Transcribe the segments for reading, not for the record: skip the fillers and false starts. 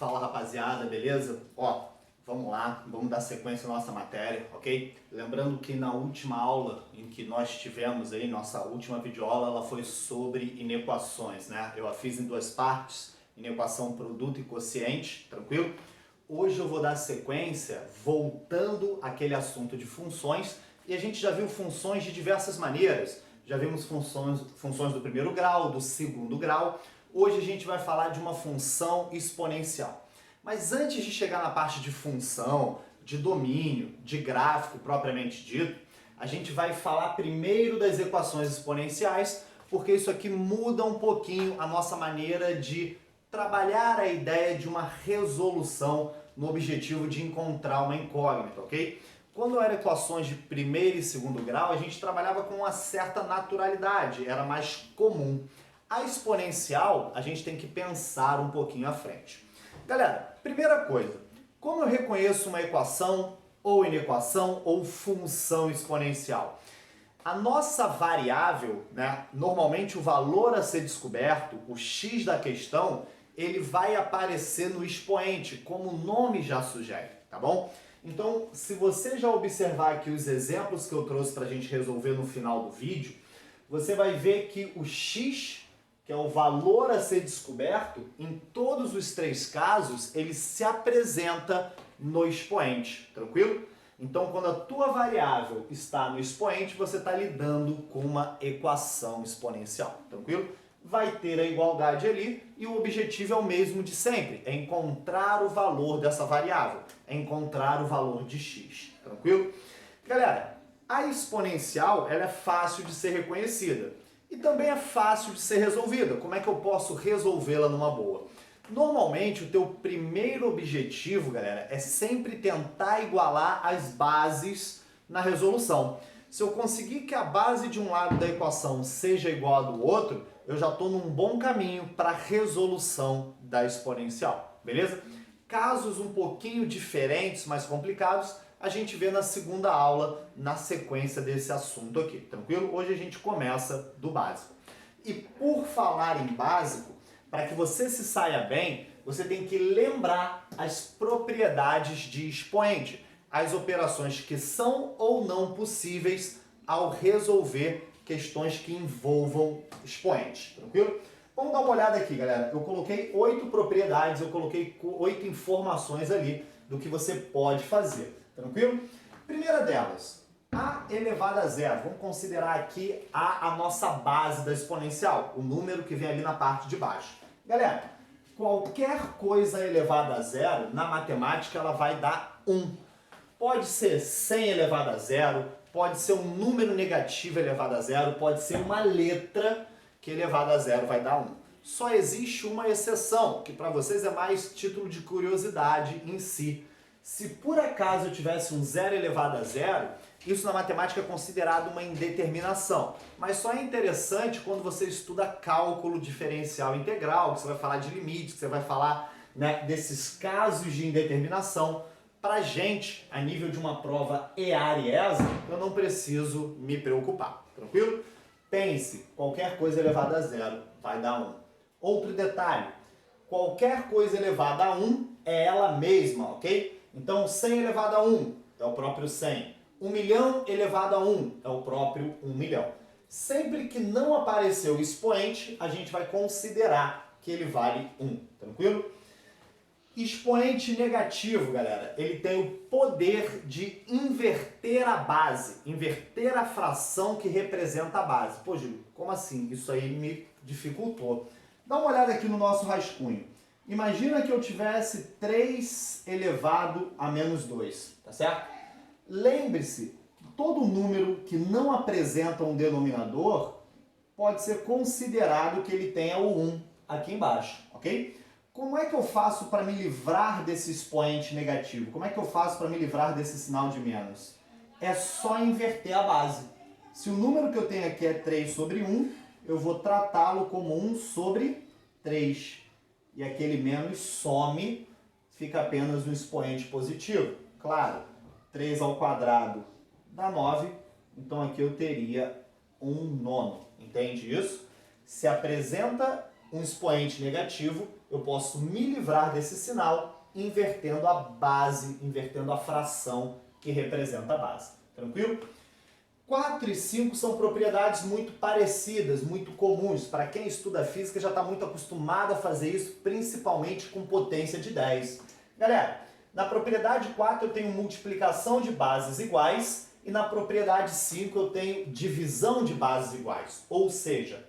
Fala rapaziada, beleza? Ó, vamos lá, vamos dar sequência à nossa matéria, ok? Lembrando que na última aula em que nós tivemos aí, nossa última videoaula, ela foi sobre inequações, né? Eu a fiz em duas partes, inequação produto e quociente, tranquilo? Hoje eu vou dar sequência voltando àquele assunto de funções e a gente já viu funções de diversas maneiras. Já vimos funções do primeiro grau, do segundo grau. Hoje a gente vai falar de uma função exponencial. Mas antes de chegar na parte de função, de domínio, de gráfico propriamente dito, a gente vai falar primeiro das equações exponenciais, porque isso aqui muda um pouquinho a nossa maneira de trabalhar a ideia de uma resolução no objetivo de encontrar uma incógnita, ok? Quando eram equações de primeiro e segundo grau, a gente trabalhava com uma certa naturalidade, era mais comum. A exponencial, a gente tem que pensar um pouquinho à frente. Galera, primeira coisa, como eu reconheço uma equação, ou inequação, ou função exponencial? A nossa variável, né, normalmente o valor a ser descoberto, o x da questão, ele vai aparecer no expoente, como o nome já sugere, tá bom? Então, se você já observar aqui os exemplos que eu trouxe para a gente resolver no final do vídeo, você vai ver que o x, que é o valor a ser descoberto, em todos os três casos, ele se apresenta no expoente, tranquilo? Então, quando a tua variável está no expoente, você está lidando com uma equação exponencial, tranquilo? Vai ter a igualdade ali e o objetivo é o mesmo de sempre, é encontrar o valor dessa variável, é encontrar o valor de x, tranquilo? Galera, a exponencial ela é fácil de ser reconhecida e também é fácil de ser resolvida. Como é que eu posso resolvê-la numa boa? Normalmente, o teu primeiro objetivo, galera, é sempre tentar igualar as bases na resolução. Se eu conseguir que a base de um lado da equação seja igual à do outro, eu já estou num bom caminho para a resolução da exponencial, beleza? Casos um pouquinho diferentes, mais complicados, a gente vê na segunda aula, na sequência desse assunto aqui, tranquilo? Hoje a gente começa do básico. E por falar em básico, para que você se saia bem, você tem que lembrar as propriedades de expoente, as operações que são ou não possíveis ao resolver questões que envolvam expoentes, tranquilo? Vamos dar uma olhada aqui, galera. Eu coloquei 8 propriedades, eu coloquei 8 informações ali do que você pode fazer, tranquilo? Primeira delas, a elevado a zero. Vamos considerar aqui a nossa base da exponencial, o número que vem ali na parte de baixo. Galera, qualquer coisa elevada a zero, na matemática, ela vai dar 1. Pode ser 100 elevado a zero, pode ser um número negativo elevado a zero, pode ser uma letra que elevado a zero vai dar 1. Só existe uma exceção, que para vocês é mais título de curiosidade em si. Se por acaso eu tivesse um zero elevado a zero, isso na matemática é considerado uma indeterminação. Mas só é interessante quando você estuda cálculo diferencial integral, que você vai falar de limites, que você vai falar, né, desses casos de indeterminação. Pra gente, a nível de uma prova EAR e ESA, eu não preciso me preocupar, tranquilo? Pense, qualquer coisa elevada a zero vai dar 1. Outro detalhe, qualquer coisa elevada a 1 é ela mesma, ok? Então 100 elevado a 1 é o próprio 100. 1 milhão elevado a 1 é o próprio 1 milhão. Sempre que não aparecer o expoente, a gente vai considerar que ele vale 1, tranquilo? Expoente negativo, galera, ele tem o poder de inverter a base, inverter a fração que representa a base. Pô, Gil, como assim? Isso aí me dificultou. Dá uma olhada aqui no nosso rascunho. Imagina que eu tivesse 3 elevado a menos 2, tá certo? Lembre-se, todo número que não apresenta um denominador pode ser considerado que ele tenha o 1 aqui embaixo, ok? Como é que eu faço para me livrar desse expoente negativo? Como é que eu faço para me livrar desse sinal de menos? É só inverter a base. Se o número que eu tenho aqui é 3 sobre 1, eu vou tratá-lo como 1 sobre 3. E aquele menos some, fica apenas um expoente positivo. Claro, 3 ao quadrado dá 9, então aqui eu teria 1 nono. Entende isso? Se apresenta um expoente negativo, eu posso me livrar desse sinal invertendo a base, invertendo a fração que representa a base. Tranquilo? 4 e 5 são propriedades muito parecidas, muito comuns. Para quem estuda física já está muito acostumado a fazer isso, principalmente com potência de 10. Galera, na propriedade 4 eu tenho multiplicação de bases iguais e na propriedade 5 eu tenho divisão de bases iguais. Ou seja,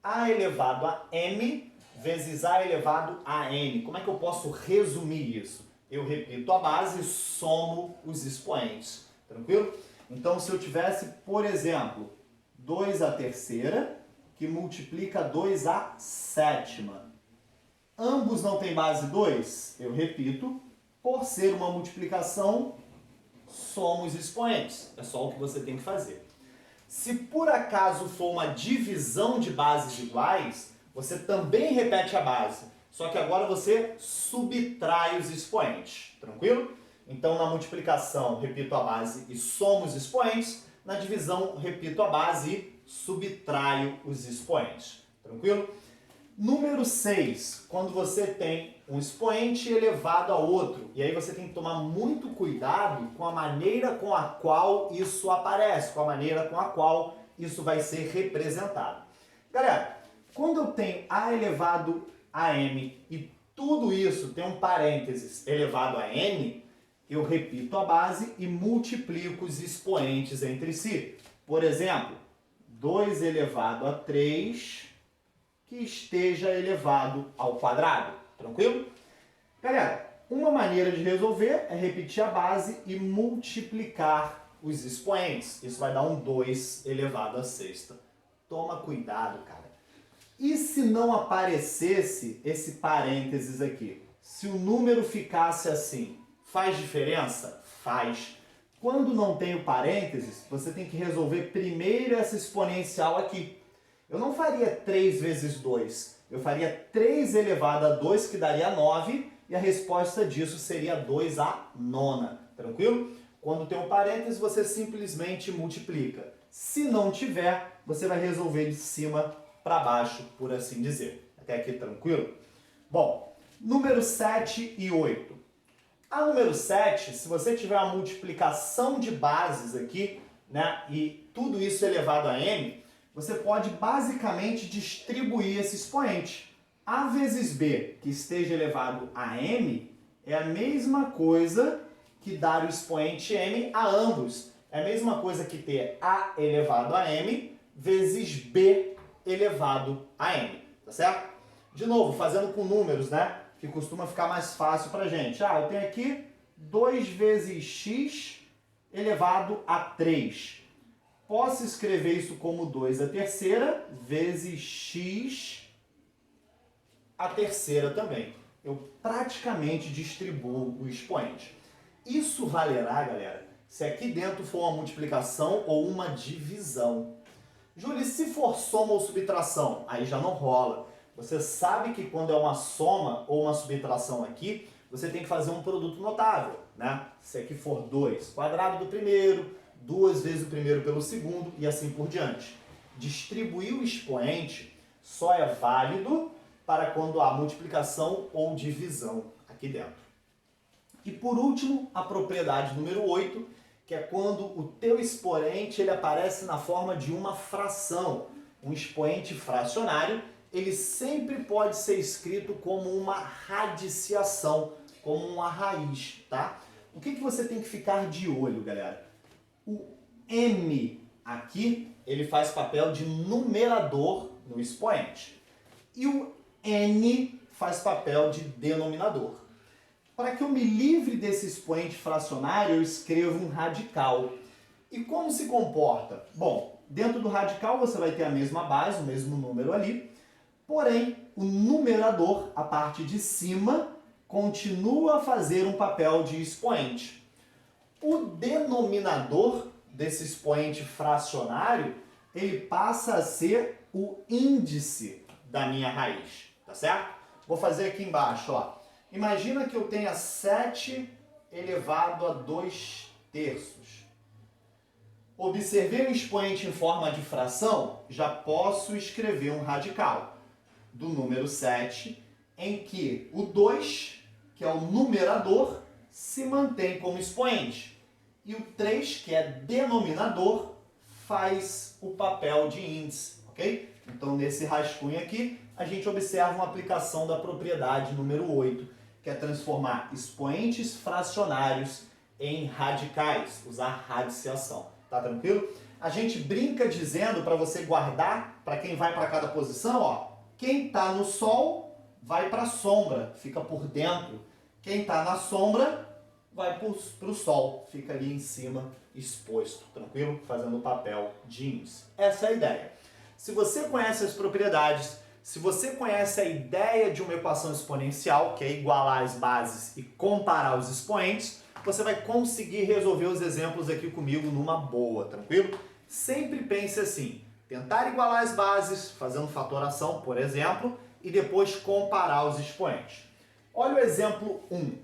A elevado a M vezes A elevado a N. Como é que eu posso resumir isso? Eu repito a base e somo os expoentes. Tranquilo? Então, se eu tivesse, por exemplo, 2 à terceira, que multiplica 2 à sétima. Ambos não têm base 2? Eu repito, por ser uma multiplicação, somo os expoentes. É só o que você tem que fazer. Se por acaso for uma divisão de bases iguais, você também repete a base, só que agora você subtrai os expoentes. Tranquilo? Então, na multiplicação, repito a base e somo os expoentes. Na divisão, repito a base e subtraio os expoentes. Tranquilo? Número 6, quando você tem um expoente elevado a outro. E aí você tem que tomar muito cuidado com a maneira com a qual isso aparece, com a maneira com a qual isso vai ser representado. Galera, quando eu tenho A elevado a M e tudo isso tem um parênteses elevado a N, eu repito a base e multiplico os expoentes entre si. Por exemplo, 2 elevado a 3 que esteja elevado ao quadrado. Tranquilo? Galera, uma maneira de resolver é repetir a base e multiplicar os expoentes. Isso vai dar um 2 elevado a sexta. Toma cuidado, cara. E se não aparecesse esse parênteses aqui? Se o número ficasse assim, faz diferença? Faz. Quando não tem o parênteses, você tem que resolver primeiro essa exponencial aqui. Eu não faria 3 vezes 2. Eu faria 3 elevado a 2, que daria 9, e a resposta disso seria 2 à nona. Tranquilo? Quando tem um parênteses, você simplesmente multiplica. Se não tiver, você vai resolver de cima para baixo, por assim dizer. Até aqui tranquilo? Bom, número 7 e 8. A número 7, se você tiver uma multiplicação de bases aqui, né, e tudo isso elevado a m, você pode basicamente distribuir esse expoente. A vezes b, que esteja elevado a m, é a mesma coisa que dar o expoente m a ambos. É a mesma coisa que ter a elevado a m vezes b elevado a m, tá certo? De novo, fazendo com números, né? Que costuma ficar mais fácil pra gente. Eu tenho aqui 2 vezes x elevado a 3. Posso escrever isso como 2 à terceira vezes x à terceira também. Eu praticamente distribuo o expoente. Isso valerá, galera, se aqui dentro for uma multiplicação ou uma divisão. Júlio, se for soma ou subtração? Aí já não rola. Você sabe que quando é uma soma ou uma subtração aqui, você tem que fazer um produto notável, né? Se aqui for 2, quadrado do primeiro, 2 vezes o primeiro pelo segundo e assim por diante. Distribuir o expoente só é válido para quando há multiplicação ou divisão aqui dentro. E por último, a propriedade número 8, que é quando o teu expoente ele aparece na forma de uma fração. Um expoente fracionário, ele sempre pode ser escrito como uma radiciação, como uma raiz, tá? O que você tem que ficar de olho, galera? O m aqui, ele faz papel de numerador no expoente. E o n faz papel de denominador. Para que eu me livre desse expoente fracionário, eu escrevo um radical. E como se comporta? Bom, dentro do radical você vai ter a mesma base, o mesmo número ali, porém, o numerador, a parte de cima, continua a fazer um papel de expoente. O denominador desse expoente fracionário, ele passa a ser o índice da minha raiz, tá certo? Vou fazer aqui embaixo, ó. Imagina que eu tenha 7 elevado a 2 terços. Observei o expoente em forma de fração, já posso escrever um radical. do número 7, em que o 2, que é o numerador, se mantém como expoente. E o 3, que é denominador, faz o papel de índice, ok? Então, nesse rascunho aqui, a gente observa uma aplicação da propriedade número 8, que é transformar expoentes fracionários em radicais, usar radiciação. Tá tranquilo? A gente brinca dizendo para você guardar, para quem vai para cada posição, ó, quem está no sol vai para a sombra, fica por dentro. Quem está na sombra vai para o sol, fica ali em cima exposto, tranquilo? Fazendo o papel de índice. Essa é a ideia. Se você conhece as propriedades, se você conhece a ideia de uma equação exponencial, que é igualar as bases e comparar os expoentes, você vai conseguir resolver os exemplos aqui comigo numa boa, tranquilo? Sempre pense assim, tentar igualar as bases, fazendo fatoração, por exemplo, e depois comparar os expoentes. Olha o exemplo 1.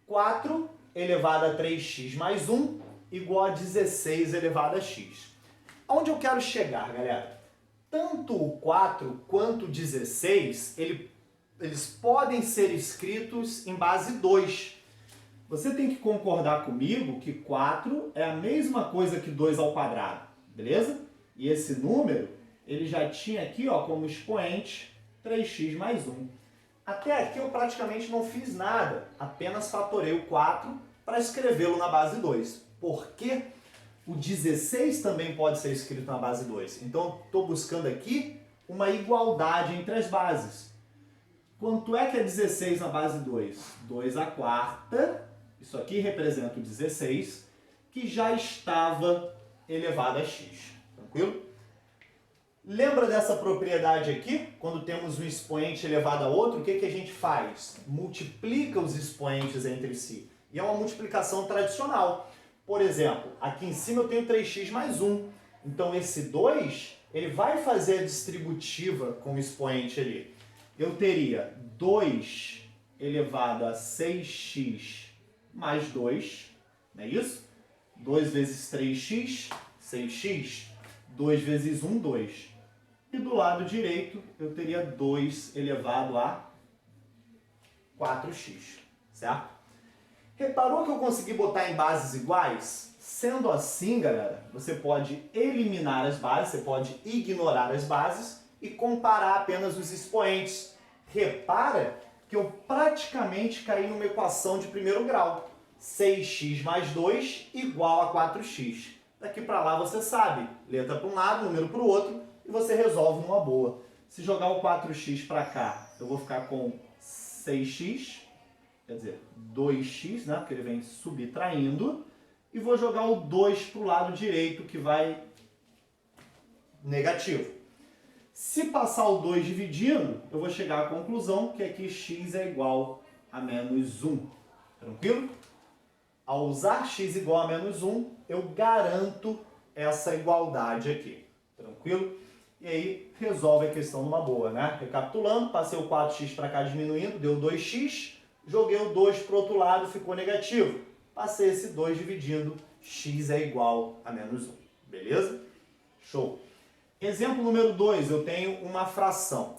4 elevado a 3x mais 1 igual a 16 elevado a x. Onde eu quero chegar, galera? Tanto o 4 quanto o 16, eles podem ser escritos em base 2. Você tem que concordar comigo que 4 é a mesma coisa que 2 ao quadrado, beleza? E esse número, ele já tinha aqui, ó, como expoente 3x mais 1. Até aqui eu praticamente não fiz nada, apenas fatorei o 4 para escrevê-lo na base 2. Por quê? O 16 também pode ser escrito na base 2. Então, estou buscando aqui uma igualdade entre as bases. Quanto é que é 16 na base 2? 2 à quarta, isso aqui representa o 16, que já estava elevado a x. Tranquilo? Lembra dessa propriedade aqui? Quando temos um expoente elevado a outro, o que a gente faz? Multiplica os expoentes entre si. E é uma multiplicação tradicional. Por exemplo, aqui em cima eu tenho 3x mais 1. Então esse 2, ele vai fazer a distributiva com o expoente ali. Eu teria 2 elevado a 6x mais 2, não é isso? 2 vezes 3x, 6x. 2 vezes 1, 2. E do lado direito eu teria 2 elevado a 4x, certo? Reparou que eu consegui botar em bases iguais? Sendo assim, galera, você pode eliminar as bases, você pode ignorar as bases e comparar apenas os expoentes. Repara que eu praticamente caí numa equação de primeiro grau. 6x mais 2 igual a 4x. Daqui para lá você sabe, letra para um lado, número para o outro, e você resolve numa boa. Se jogar o 4x para cá, eu vou ficar com 6x, quer dizer, 2x, né, porque ele vem subtraindo, e vou jogar o 2 para o lado direito, que vai negativo. Se passar o 2 dividindo, eu vou chegar à conclusão que aqui x é igual a menos 1. Tranquilo? Ao usar x igual a menos 1, eu garanto essa igualdade aqui. Tranquilo? E aí, resolve a questão numa boa, né? Recapitulando, passei o 4x para cá diminuindo, deu 2x. Joguei o 2 para o outro lado, ficou negativo. Passei esse 2 dividindo, x é igual a menos 1. Beleza? Show! Exemplo número 2, eu tenho uma fração.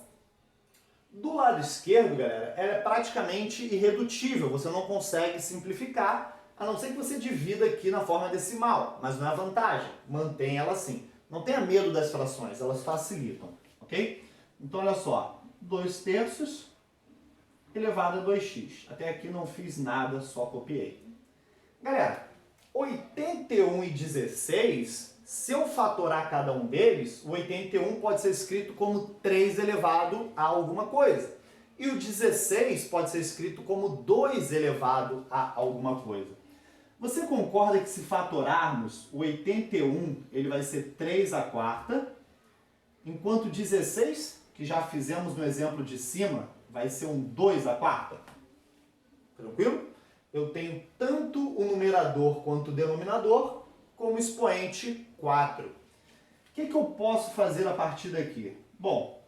Do lado esquerdo, galera, ela é praticamente irredutível. Você não consegue simplificar, a não ser que você divida aqui na forma decimal. Mas não é vantagem, mantém ela assim. Não tenha medo das frações, elas facilitam, ok? Então, olha só, 2/3 elevado a 2x. Até aqui não fiz nada, só copiei. Galera, 81 e 16, se eu fatorar cada um deles, o 81 pode ser escrito como 3 elevado a alguma coisa. E o 16 pode ser escrito como 2 elevado a alguma coisa. Você concorda que se fatorarmos, o 81 ele vai ser 3 à quarta, enquanto o 16, que já fizemos no exemplo de cima, vai ser um 2 à quarta? Tranquilo? Eu tenho tanto o numerador quanto o denominador como expoente 4. O que eu posso fazer a partir daqui? Bom,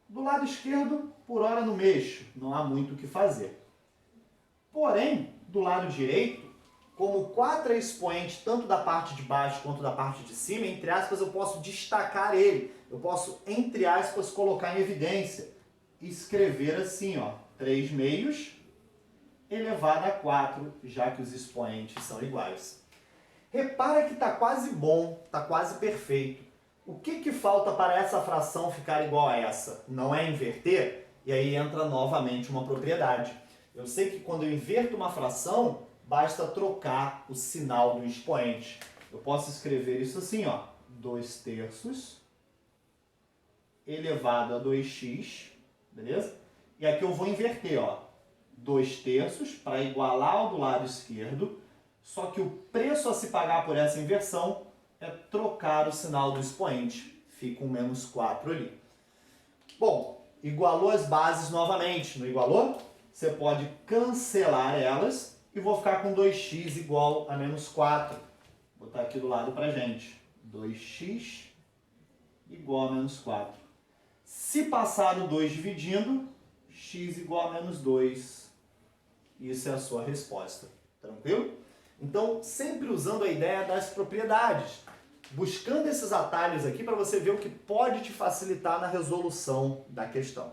do lado esquerdo, por hora não mexo, não há muito o que fazer. Porém, do lado direito, como 4 é expoente tanto da parte de baixo quanto da parte de cima, entre aspas, eu posso destacar ele. Eu posso, entre aspas, colocar em evidência. escrever assim, ó, 3 meios elevado a 4, já que os expoentes são iguais. Repara que está quase bom, está quase perfeito. O que falta para essa fração ficar igual a essa? Não é inverter? E aí entra novamente uma propriedade. Eu sei que quando eu inverto uma fração, basta trocar o sinal do expoente. Eu posso escrever isso assim, ó, 2/3 elevado a 2x, beleza? E aqui eu vou inverter, ó, 2/3 para igualar ao do lado esquerdo, só que o preço a se pagar por essa inversão é trocar o sinal do expoente. Fica um menos 4 ali. Bom, igualou as bases novamente, não igualou? Você pode cancelar elas e vou ficar com 2x igual a menos 4. Vou botar aqui do lado pra gente. 2x igual a menos 4. Se passar o 2 dividindo, x igual a menos 2. Isso é a sua resposta. Tranquilo? Então, sempre usando a ideia das propriedades. Buscando esses atalhos aqui para você ver o que pode te facilitar na resolução da questão.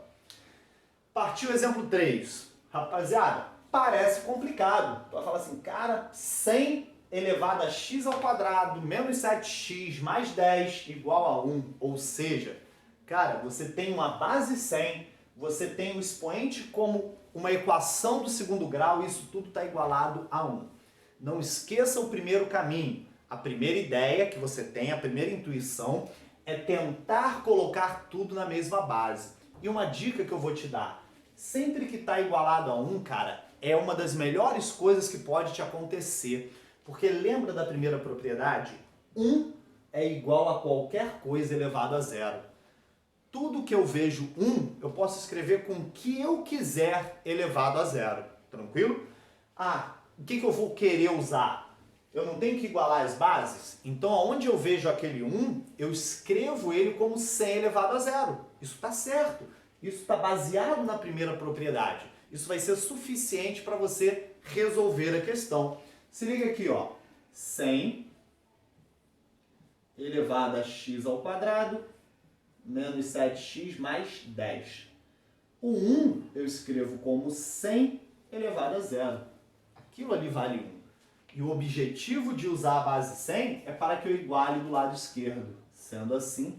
Partiu o exemplo 3. Rapaziada, parece complicado. Tu vai falar assim, cara, 100 elevado a x ao quadrado menos 7x mais 10 igual a 1. Ou seja, cara, você tem uma base 100, você tem o expoente como uma equação do segundo grau e isso tudo está igualado a 1. Não esqueça o primeiro caminho. A primeira ideia que você tem, a primeira intuição, é tentar colocar tudo na mesma base. E uma dica que eu vou te dar, sempre que está igualado a 1, cara, é uma das melhores coisas que pode te acontecer. Porque lembra da primeira propriedade? 1 é igual a qualquer coisa elevado a 0. Tudo que eu vejo 1, eu posso escrever com o que eu quiser elevado a 0. Tranquilo? Ah, o que eu vou querer usar? Eu não tenho que igualar as bases? Então, onde eu vejo aquele 1, eu escrevo ele como 100 elevado a 0. Isso está certo. Isso está baseado na primeira propriedade. Isso vai ser suficiente para você resolver a questão. Se liga aqui, ó. 100 elevado a x ao quadrado menos 7x mais 10. O 1 eu escrevo como 100 elevado a 0. Aquilo ali vale 1. E o objetivo de usar a base 100 é para que eu iguale do lado esquerdo. Sendo assim,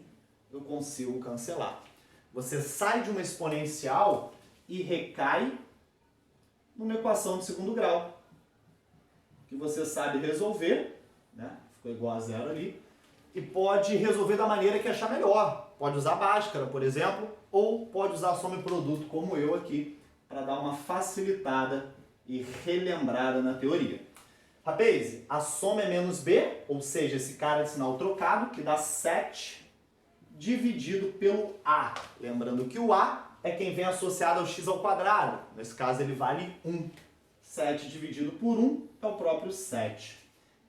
eu consigo cancelar. Você sai de uma exponencial e recai numa equação de segundo grau, que você sabe resolver, né? Ficou igual a 0 ali, e pode resolver da maneira que achar melhor. Pode usar Bhaskara, por exemplo, ou pode usar soma e produto, como eu aqui, para dar uma facilitada e relembrada na teoria. Rapaz, a soma é menos b, ou seja, esse cara de sinal trocado, que dá 7 dividido pelo a. Lembrando que o a é quem vem associado ao x ao quadrado. Nesse caso ele vale 1. 7 dividido por 1 é o próprio 7.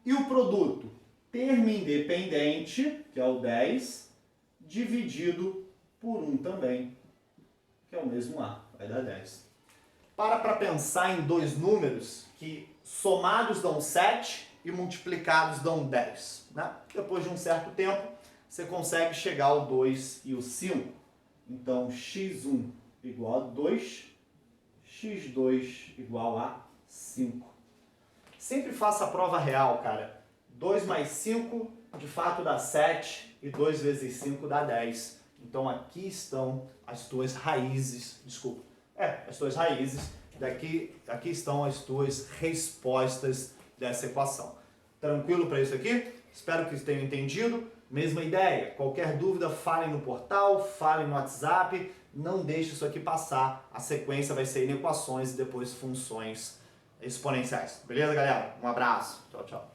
E o produto? Termo independente, que é o 10, dividido por 1 também, que é o mesmo a, vai dar 10. Para pensar em dois números que somados dão 7 e multiplicados dão 10. Né? Depois de um certo tempo, você consegue chegar ao 2 e o 5. Então, x1 igual a 2, x2 igual a 5. Sempre faça a prova real, cara. 2 mais 5, de fato, dá 7, e 2 vezes 5 dá 10. Então, aqui estão as tuas raízes, desculpa, as tuas raízes, aqui estão as tuas respostas dessa equação. Tranquilo para isso aqui? Espero que tenham entendido. Mesma ideia, qualquer dúvida, falem no portal, falem no WhatsApp, não deixe isso aqui passar. A sequência vai ser em equações e depois funções exponenciais. Beleza, galera? Um abraço. Tchau, tchau.